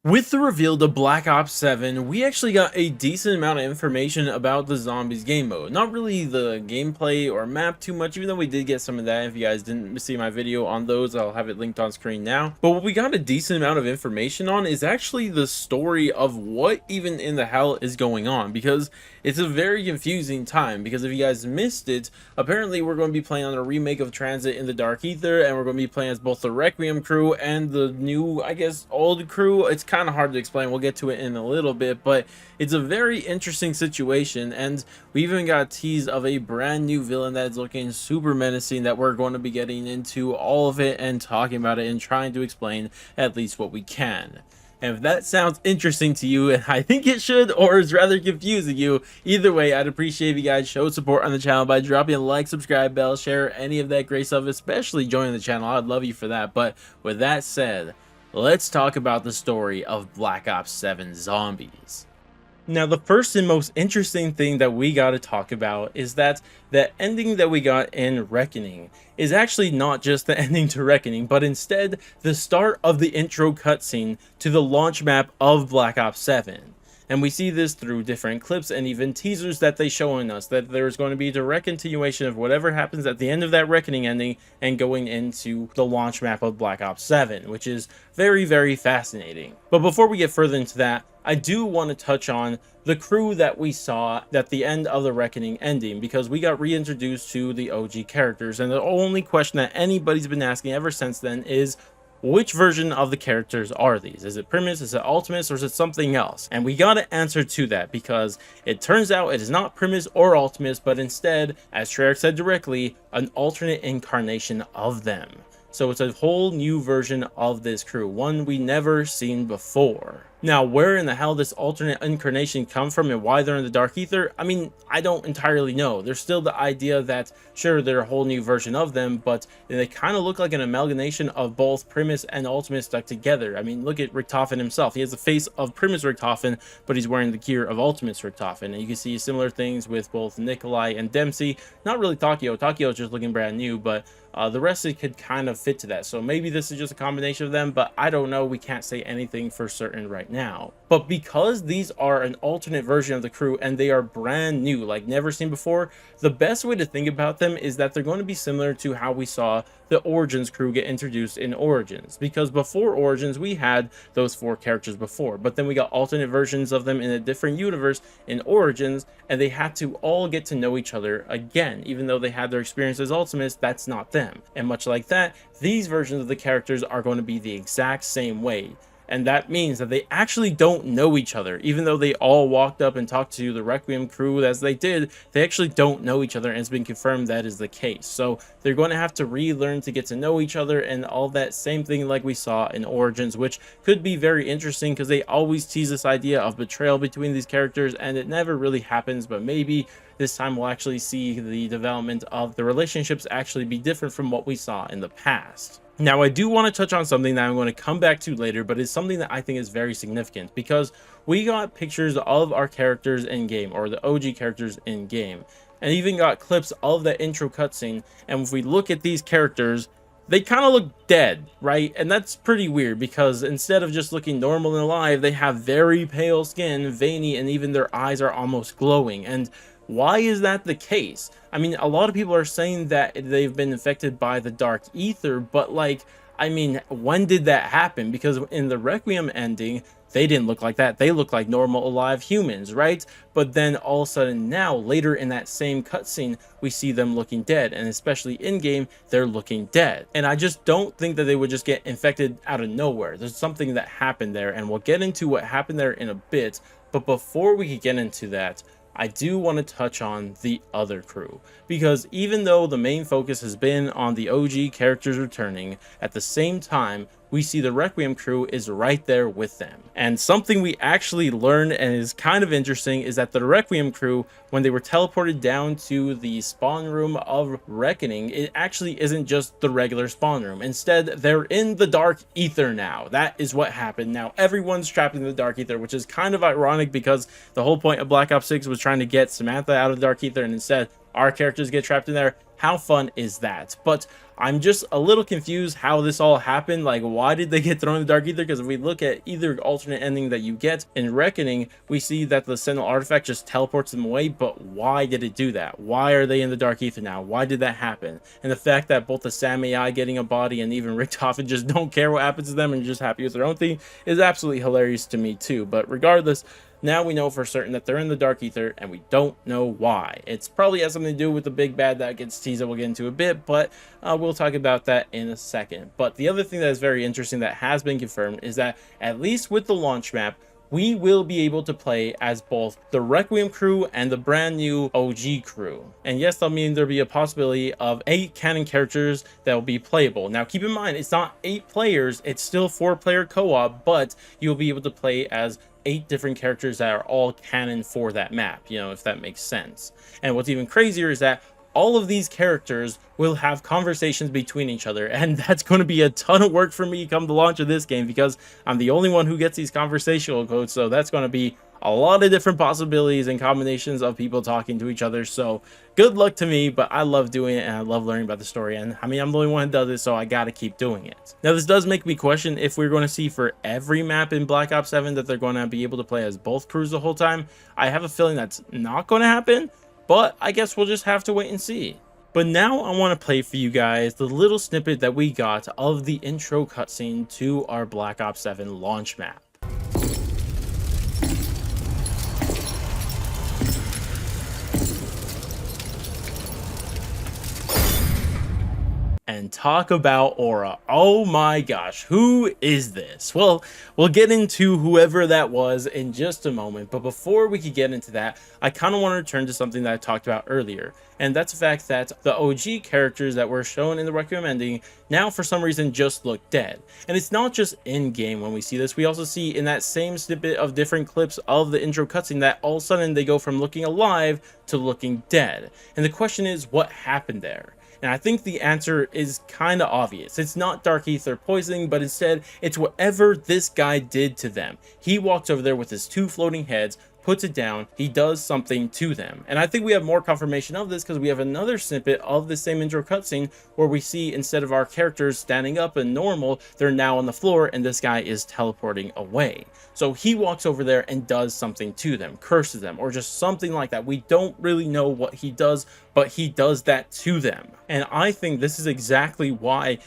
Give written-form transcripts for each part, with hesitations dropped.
With the reveal to Black Ops 7, we actually got a decent amount of information about the Zombies game mode. Not really the gameplay or map too much, even though we did get some of that. If you guys didn't see my video on those, I'll have it linked on screen now. But what we got a decent amount of information on is actually the story of what even in the hell is going on, because it's a very confusing time. Because if you guys missed it, apparently we're going to be playing on a remake of Transit in the Dark Ether, and we're going to be playing as both the Requiem crew and the new, I guess, old crew. It's kind of hard to explain. We'll get to it in a little bit, but it's a very interesting situation, and we even got a tease of a brand new villain that is looking super menacing that we're going to be getting into all of it and talking about it and trying to explain at least what we can. And if that sounds interesting to you, and I think it should, or is rather confusing you, either way, I'd appreciate if you guys show support on the channel by dropping a like, subscribe, bell, share, any of that great stuff, especially joining the channel. I'd love you for that. But with that said, let's talk about the story of Black Ops 7 Zombies. Now, the first and most interesting thing that we got to talk about is that the ending that we got in Reckoning is actually not just the ending to Reckoning, but instead the start of the intro cutscene to the launch map of Black Ops 7. And we see this through different clips and even teasers that they showing us that there's going to be a direct continuation of whatever happens at the end of that Reckoning ending and going into the launch map of Black Ops 7, which is very, very fascinating. But before we get further into that, I do want to touch on the crew that we saw at the end of the Reckoning ending, because we got reintroduced to the OG characters, and the only question that anybody's been asking ever since then is, which version of the characters are these? Is it Primus, is it Ultimus, or is it something else? And we got an answer to that, because it turns out it is not Primus or Ultimus, but instead, as Treyarch said directly, an alternate incarnation of them. So it's a whole new version of this crew, one we never seen before. Now, where in the hell this alternate incarnation come from and why they're in the Dark Ether, I mean, I don't entirely know. There's still the idea that, sure, they're a whole new version of them, but they kind of look like an amalgamation of both Primus and Ultimus stuck together. I mean, look at Richtofen himself. He has the face of Primus Richtofen, but he's wearing the gear of Ultimus Richtofen. And you can see similar things with both Nikolai and Dempsey. Not really Takeo. Takeo is just looking brand new, but the rest of it could kind of fit to that. So maybe this is just a combination of them, but I don't know. We can't say anything for certain right now. But because these are an alternate version of the crew and they are brand new, like never seen before, the best way to think about them is that they're going to be similar to how we saw the Origins crew get introduced in Origins, because before Origins we had those 4 characters before, but then we got alternate versions of them in a different universe in Origins, and they had to all get to know each other again. Even though they had their experience as Ultimates, that's not them. And much like that, these versions of the characters are going to be the exact same way. And that means that they actually don't know each other. Even though they all walked up and talked to the Requiem crew as they did, they actually don't know each other, and it's been confirmed that is the case. So they're going to have to relearn to get to know each other and all that same thing like we saw in Origins, which could be very interesting because they always tease this idea of betrayal between these characters, and it never really happens, but maybe this time we'll actually see the development of the relationships actually be different from what we saw in the past. Now, I do want to touch on something that I'm going to come back to later, but it's something that I think is very significant, because we got pictures of our characters in game, or the OG characters in game, and even got clips of the intro cutscene. And if we look at these characters, they kind of look dead, right? And that's pretty weird, because instead of just looking normal and alive, they have very pale skin, veiny, and even their eyes are almost glowing. And why is that the case? I mean, a lot of people are saying that they've been infected by the Dark Ether, but like, I mean, when did that happen? Because in the Requiem ending, they didn't look like that. They look like normal alive humans, right? But then all of a sudden now, later in that same cutscene, we see them looking dead, and especially in game, they're looking dead. And I just don't think that they would just get infected out of nowhere. There's something that happened there, and we'll get into what happened there in a bit. But before we can get into that, I do want to touch on the other crew, because even though the main focus has been on the OG characters returning, at the same time, we see the Requiem crew is right there with them. And something we actually learned and is kind of interesting is that the Requiem crew, when they were teleported down to the spawn room of Reckoning, it actually isn't just the regular spawn room. Instead, they're in the Dark Ether now. That is what happened. Now everyone's trapped in the Dark Ether, which is kind of ironic, because the whole point of Black Ops 6 was trying to get Samantha out of the Dark Ether, and instead our characters get trapped in there. How fun is that? But I'm just a little confused how this all happened. Like, why did they get thrown in the Dark Ether? Because if we look at either alternate ending that you get in Reckoning, we see that the Sentinel artifact just teleports them away. But why did it do that? Why are they in the Dark Ether now? Why did that happen? And the fact that both the Sam AI getting a body and even Richtofen just don't care what happens to them and just happy with their own thing is absolutely hilarious to me too. But regardless, now we know for certain that they're in the Dark Ether, and we don't know why. It's probably has something to do with the big bad that gets teased that we'll get into a bit, but we'll talk about that in a second. But the other thing that is very interesting that has been confirmed is that, at least with the launch map, we will be able to play as both the Requiem crew and the brand new OG crew. And yes, that'll mean there'll be a possibility of 8 canon characters that will be playable. Now, keep in mind, it's not 8 players, it's still 4-player co-op, but you'll be able to play as 8 different characters that are all canon for that map, you know, if that makes sense. And what's even crazier is that all of these characters will have conversations between each other, and that's going to be a ton of work for me come the launch of this game, because I'm the only one who gets these conversational codes. So that's going to be a lot of different possibilities and combinations of people talking to each other. So good luck to me, but I love doing it and I love learning about the story. And I mean, I'm the only one who does it, so I got to keep doing it. Now, this does make me question if we're going to see for every map in Black Ops 7 that they're going to be able to play as both crews the whole time. I have a feeling that's not going to happen, but I guess we'll just have to wait and see. But now I want to play for you guys the little snippet that we got of the intro cutscene to our Black Ops 7 launch map. And talk about aura. Oh my gosh, who is this? Well, we'll get into whoever that was in just a moment, but before we could get into that, I kind of want to return to something that I talked about earlier, and that's the fact that the OG characters that were shown in the Requiem ending now for some reason just look dead. And it's not just in game when we see this, we also see in that same snippet of different clips of the intro cutscene that all of a sudden they go from looking alive to looking dead. And the question is, what happened there? And I think the answer is kind of obvious. It's not Dark Ether poisoning, but instead it's whatever this guy did to them. He walks over there with his 2 floating heads, puts it down, he does something to them. And I think we have more confirmation of this because we have another snippet of the same intro cutscene where we see, instead of our characters standing up and normal, they're now on the floor and this guy is teleporting away. So he walks over there and does something to them, curses them, or just something like that. We don't really know what he does, but he does that to them. And I think this is exactly why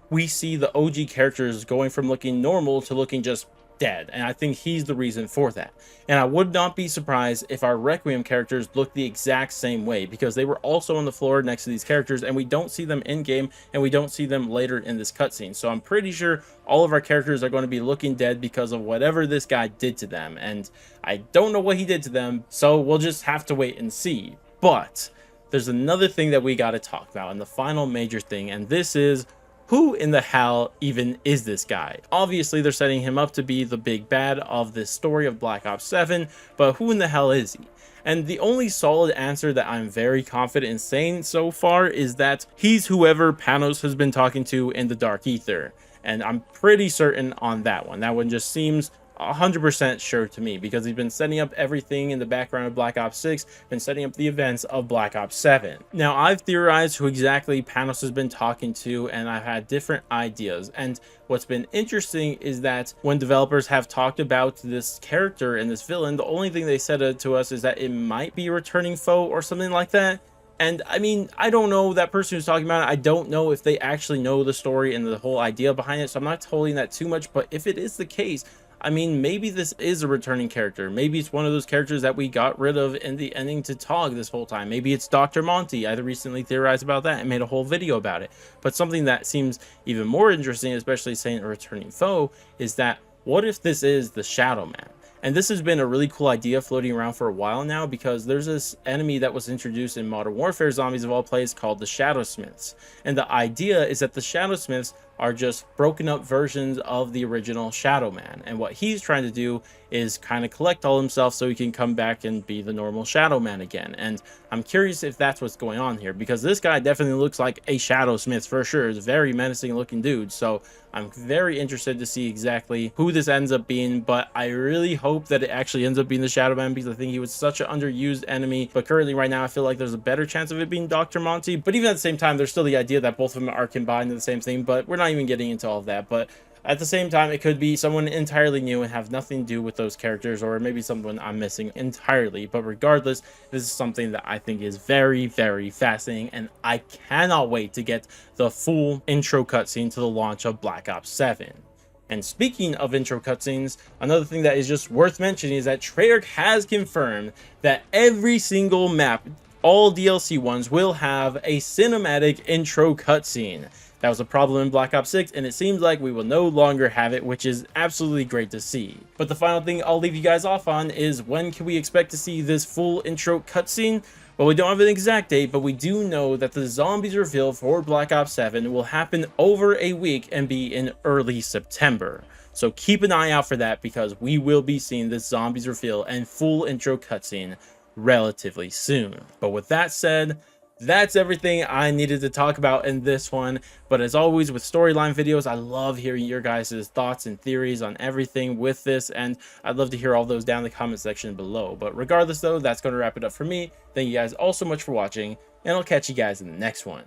we see the OG characters going from looking normal to looking just dead, and I think he's the reason for that. And I would not be surprised if our Requiem characters look the exact same way, because they were also on the floor next to these characters and we don't see them in game and we don't see them later in this cutscene. So I'm pretty sure all of our characters are going to be looking dead because of whatever this guy did to them, and I don't know what he did to them, so we'll just have to wait and see. But there's another thing that we got to talk about, and the final major thing, and this is, who in the hell even is this guy? Obviously, they're setting him up to be the big bad of this story of Black Ops 7, but who in the hell is he? And the only solid answer that I'm very confident in saying so far is that he's whoever Panos has been talking to in the Dark Ether. And I'm pretty certain on that one. That one just seems 100% sure to me, because he's been setting up everything in the background of Black Ops 6, been setting up the events of Black Ops 7. Now, I've theorized who exactly Panos has been talking to, and I've had different ideas. And what's been interesting is that when developers have talked about this character and this villain, the only thing they said to us is that it might be a returning foe or something like that. And I mean, I don't know that person who's talking about it. I don't know if they actually know the story and the whole idea behind it, so I'm not holding that too much. But if it is the case, I mean, maybe this is a returning character. Maybe it's one of those characters that we got rid of in the ending to TOG this whole time. Maybe it's Dr. Monty. I recently theorized about that and made a whole video about it. But something that seems even more interesting, especially saying a returning foe, is that what if this is the Shadow Man? And this has been a really cool idea floating around for a while now, because there's this enemy that was introduced in Modern Warfare Zombies of all places called the Shadow Smiths. And the idea is that the Shadow Smiths are just broken up versions of the original Shadow Man. And what he's trying to do is kind of collect all himself so he can come back and be the normal Shadow Man again. And I'm curious if that's what's going on here, because this guy definitely looks like a Shadow Smith for sure. He's a very menacing looking dude. So I'm very interested to see exactly who this ends up being, but I really hope that it actually ends up being the Shadow Man, because I think he was such an underused enemy. But currently right now I feel like there's a better chance of it being Dr. Monty, but even at the same time there's still the idea that both of them are combined in the same thing, but we're not even getting into all of that. But at the same time, it could be someone entirely new and have nothing to do with those characters, or maybe someone I'm missing entirely. But regardless, this is something that I think is very, very fascinating, and I cannot wait to get the full intro cutscene to the launch of Black Ops 7. And speaking of intro cutscenes, another thing that is just worth mentioning is that Treyarch has confirmed that every single map, all DLC ones, will have a cinematic intro cutscene. That was a problem in Black Ops 6, and it seems like we will no longer have it, which is absolutely great to see. But the final thing I'll leave you guys off on is, when can we expect to see this full intro cutscene? Well, we don't have an exact date, but we do know that the zombies reveal for Black Ops 7 will happen over a week and be in early September. So keep an eye out for that, because we will be seeing this zombies reveal and full intro cutscene relatively soon. But with that said, that's everything I needed to talk about in this one. But as always with storyline videos, I love hearing your guys' thoughts and theories on everything with this, and I'd love to hear all those down in the comment section below. But regardless though, that's going to wrap it up for me. Thank you guys all so much for watching, and I'll catch you guys in the next one.